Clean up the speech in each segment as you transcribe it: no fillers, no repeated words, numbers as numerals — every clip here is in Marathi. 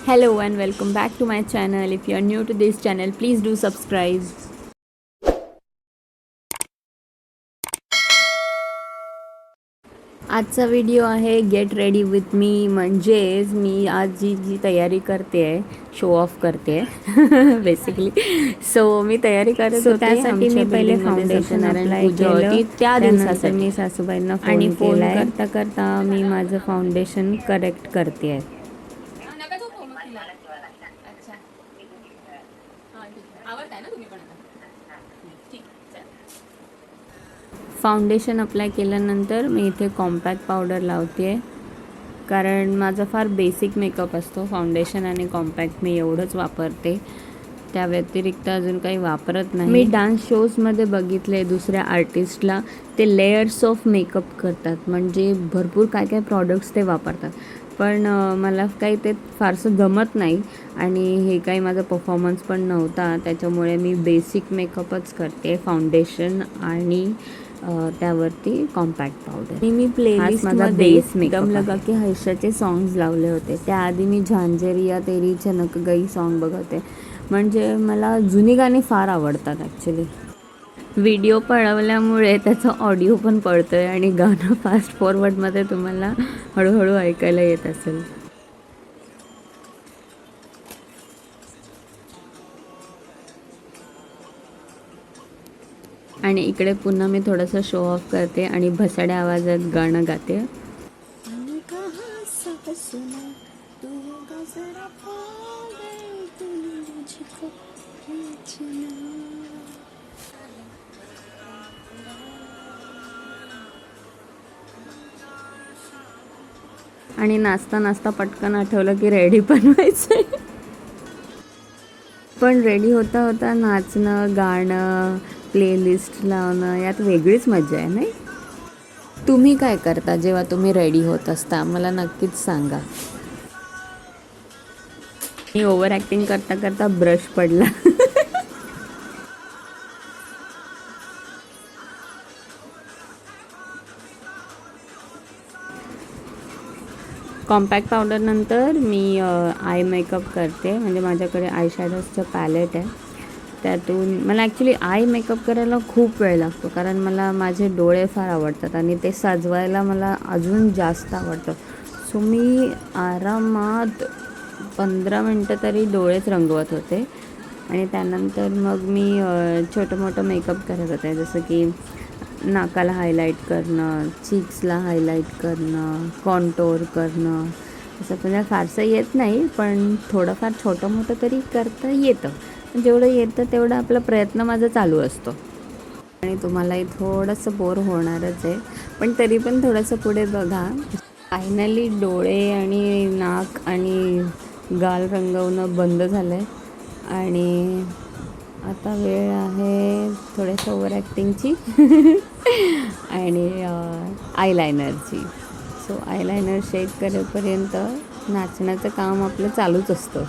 Hello and welcome back to my channel. If you are new to this channel, please do subscribe. आजचा व्हिडिओ आहे गेट रेडी विथ मी. म्हणजेच मी आज जी तयारी करते आहे, शो ऑफ करते आहे बेसिकली. सो मी तयारी करत होते. त्यासाठी मी पहिले फाउंडेशन अप्लाय केलं. त्या दिवसासाठी मी सासूबाईंना आणि फोन करता करता मी माझं फाउंडेशन करेक्ट करते आहे. फाउंडेशन अप्लाय केल्यानंतर मी इथे कॉम्पॅक्ट पावडर लावते आहे, कारण माझा फार बेसिक मेकअप असतो. फाउंडेशन आणि कॉम्पॅक्ट मी एवढंच वापरते, त्या व्यतिरिक्त अजून काही वापरत नाही. मी डान्स शोजमध्ये बघितले दुसऱ्या आर्टिस्टला ते लेयर्स ऑफ मेकअप करतात, म्हणजे भरपूर काय काय प्रॉडक्ट्स ते वापरतात. पण मला काही ते फारसं जमत नाही आणि हे काही माझा परफॉर्मन्स पण नव्हता. त्याच्यामुळे मी बेसिक मेकअपच करते, फाउंडेशन आणि त्यावरती कॉम्पॅक्ट पावडर. मी प्लेलिस्टमध्ये दम लगा के हर्षाचे सॉंग्स लावले होते. त्याआधी मी झांझरिया तेरी चनक गई सॉन्ग बघते. म्हणजे मला जुनी गाणी फार आवडतात ॲक्च्युली. व्हिडिओ पळवल्यामुळे त्याचा ऑडिओ पण पळतो आहे आणि गाणं फास्ट फॉरवर्डमध्ये तुम्हाला हळूहळू ऐकायला येत असेल. आणि इकडे पुन्हा मी थोडंसं शो ऑफ करते आणि भसाड्या आवाजात गाणं गाते. आणि नाचता नाचता पटकन आठवलं की रेडी पण व्हायचं. पण रेडी होता होता नाचणं, गाणं, प्लेलिस्ट लावणं यात वेगळीच मजा आहे नाही. तुम्ही काय करता जेव्हा तुम्ही रेडी होत असता, मला नक्कीच सांगा. मी ओव्हर ॲक्टिंग करता करता ब्रश पडला. कॉम्पॅक्ट पावडरनंतर मी आय मेकअप करते. म्हणजे माझ्याकडे आय शॅडोजचं पॅलेट आहे, त्यातून मला ॲक्च्युली आय मेकअप करायला खूप वेळ लागतो, कारण मला माझे डोळे फार आवडतात आणि ते सजवायला मला अजून जास्त आवडतं. सो मी आरामात 15 मिनटं तरी डोळेच रंगवत होते आणि त्यानंतर मग मी छोटं मोठं मेकअप करत होते, जसं की नाकाला हायलाईट करणं, चीक्सला हायलाईट करणं, कॉन्टोर करणं. असं म्हणजे फारसं येत नाही, पण थोडंफार छोटं मोठं तरी करता येतं. जेवढं येतं तेवढं आपला प्रयत्न माझा चालू असतो. आणि तुम्हालाही थोडंसं बोर होणारच आहे, पण तरी पण थोडंसं पुढे बघा. फायनली डोळे आणि नाक आणि गाल रंगवणं बंद झालं आहे आणि आता वेळ आहे थोडंसं ओव्हर ॲक्टिंगची आणि आयलायनरची. सो आयलायनर शेड करेपर्यंत नाचण्याचं काम आपलं चालूच असतं.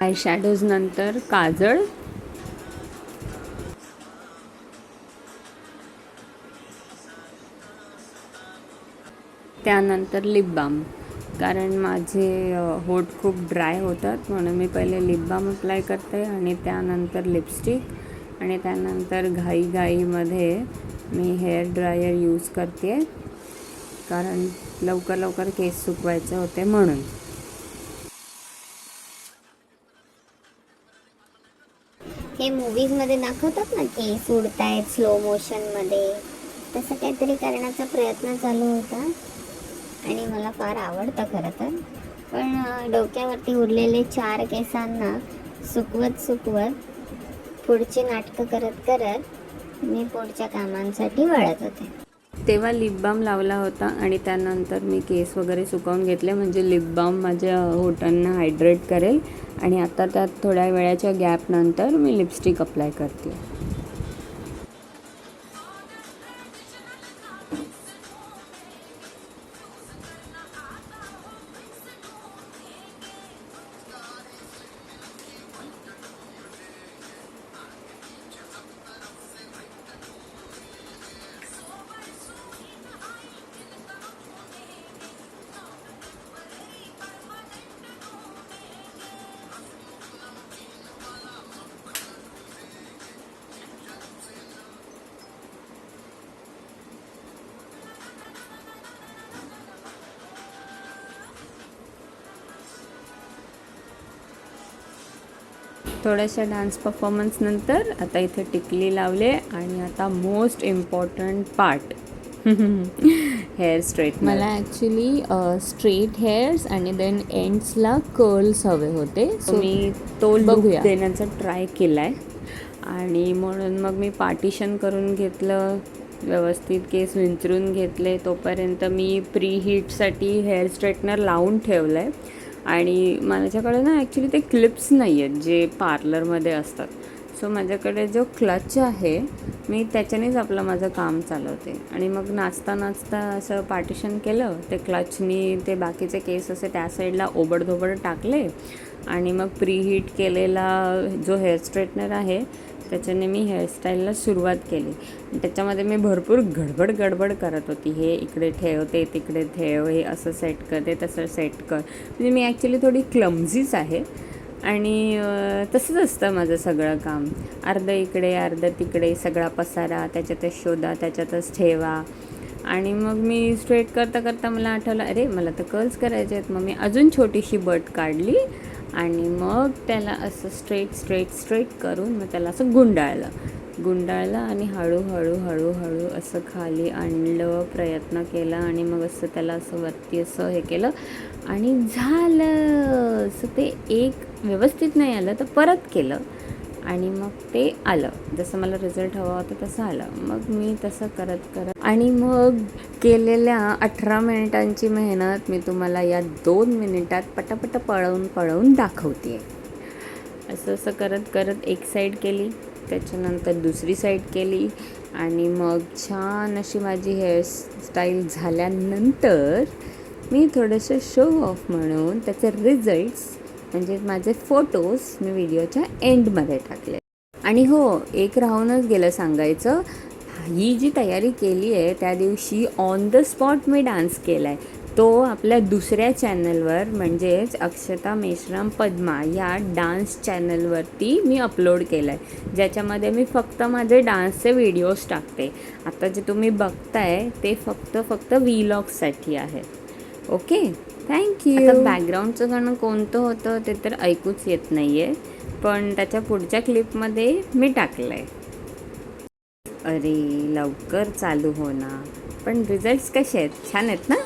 आय शॅडोज नंतर काजळ, त्यानंतर लिप बाम. कारण माझे होठ खूप ड्राय होतात म्हणून मी पहिले लिप बाम अप्लाय करते आणि त्यानंतर लिपस्टिक आणि त्यानंतर घाईमध्ये मी हेअर ड्रायर यूज करते, कारण लवकर लवकर केस सुकवायचे होते म्हणून. हे मूवीजमध्ये दाखवतात ना की उडतायत स्लो मोशनमध्ये, तसं काहीतरी करण्याचा प्रयत्न चालू होता आणि मला फार आवडतं खरं तर. पण डोक्यावरती उरलेले 4 केसांना सुकवत पुढची नाटकं करत मी पुढच्या कामांसाठी वळत होते. तेव्हा लिप बाम लावला होता आणि त्यानंतर मी केस वगैरे सुकवून घेतले, म्हणजे लिप बाम माझ्या होटांना हायड्रेट करेल. आणि आता त्यात थोड्या वेळाच्या गॅपनंतर मी लिपस्टिक अप्लाय करते. थोड्याशा डान्स परफॉर्मन्स नंतर आता इथे टिकली लावले आणि आता most important part hair straight. मला ॲक्च्युली स्ट्रेट हेअर्स आणि देन एंड्सला कर्ल्स हवे होते, सो मी तो लुक देण्याचा ट्राय केला आहे. आणि म्हणून मग मी पार्टिशन करून घेतलं, व्यवस्थित केस विंचरून घेतले. तोपर्यंत मी प्री हीटसाठी हेअर स्ट्रेटनर लावून ठेवलं आहे. आणि माझ्याकडे ना ॲक्च्युली ते क्लिप्स नाही आहेत जे पार्लरमध्ये असतात. सो माझ्याकडे जो क्लच आहे मी त्याच्यानेच माझं काम चालवते. आणि मग नाचता नाचता असं पार्टिशन केलं, ते क्लचनी ते बाकीचे केस असे त्या साईडला ओबडधोबड टाकले. आणि मग प्री हीट केलेला जो हेअर स्ट्रेटनर आहे त्याच्याने मी हेअरस्टाईलला सुरुवात केली. त्याच्यामध्ये मी भरपूर गडबड करत होती. हे इकडे ठेव, ते तिकडे ठेव, हे असं सेट कर, ते तसं सेट कर. म्हणजे मी ॲक्च्युली थोडी क्लमझीच आहे. आणि तसंच असतं माझं सगळं काम. अर्धं इकडे अर्धं तिकडे सगळा पसारा, त्याच्यातच शोधा, त्याच्यातच ठेवा. आणि मग मी स्ट्रेट करता करता मला आठवलं, अरे मला तर कर्ल्स करायचे आहेत. मग मी अजून छोटीशी बट काढली आणि मग त्याला असं स्ट्रेट करून मग त्याला असं गुंडाळलं आणि हळूहळू असं खाली आणलं, प्रयत्न केला. आणि मग असं त्याला असं वरती असं हे केलं आणि झालं. असं ते एक व्यवस्थित नाही आलं तर परत केलं आणि मग ते आलं, जसं मला रिझल्ट हवा होता तसं आलं. मग मी तसं करत आणि मग केलेल्या 18 मिनिटांची मेहनत मी तुम्हाला या 2 मिनिटात पटापट पळवून दाखवते. असं करत एक साईड केली, त्याच्यानंतर दुसरी साईड केली. आणि मग छान अशी माझी हेअरस्टाईल झाल्यानंतर मी थोडंसं शो ऑफ म्हणून त्याचे रिझल्ट्स म्हणजे माझे फोटोज मी व्हिडिओच्या एंडमध्ये टाकले. आणि हो, एक राहूनच गेलं सांगायचं, ही जी तयारी केली आहे त्या दिवशी on the spot me dance केला आहे. तो आपल्या दुसऱ्या चॅनलवर म्हणजेच अक्षता मेश्राम पद्मा या डान्स चॅनलवरती मी अपलोड केला आहे, ज्याच्यामध्ये मी फक्त माझे डान्सचे व्हिडिओज टाकते. आता जे तुम्ही बघताय ते फक्त व्लॉग्ससाठी आहे. Okay, thank you. आता बॅकग्राऊंडचं गाणं कोणतं होतं ते तर ऐकूच येत नाही आहे, पण त्याच्या पुढच्या क्लिपमध्ये मी टाकलं आहे. अरे लवकर चालू हो ना. पण रिझल्ट्स कसे आहेत? छान आहेत ना.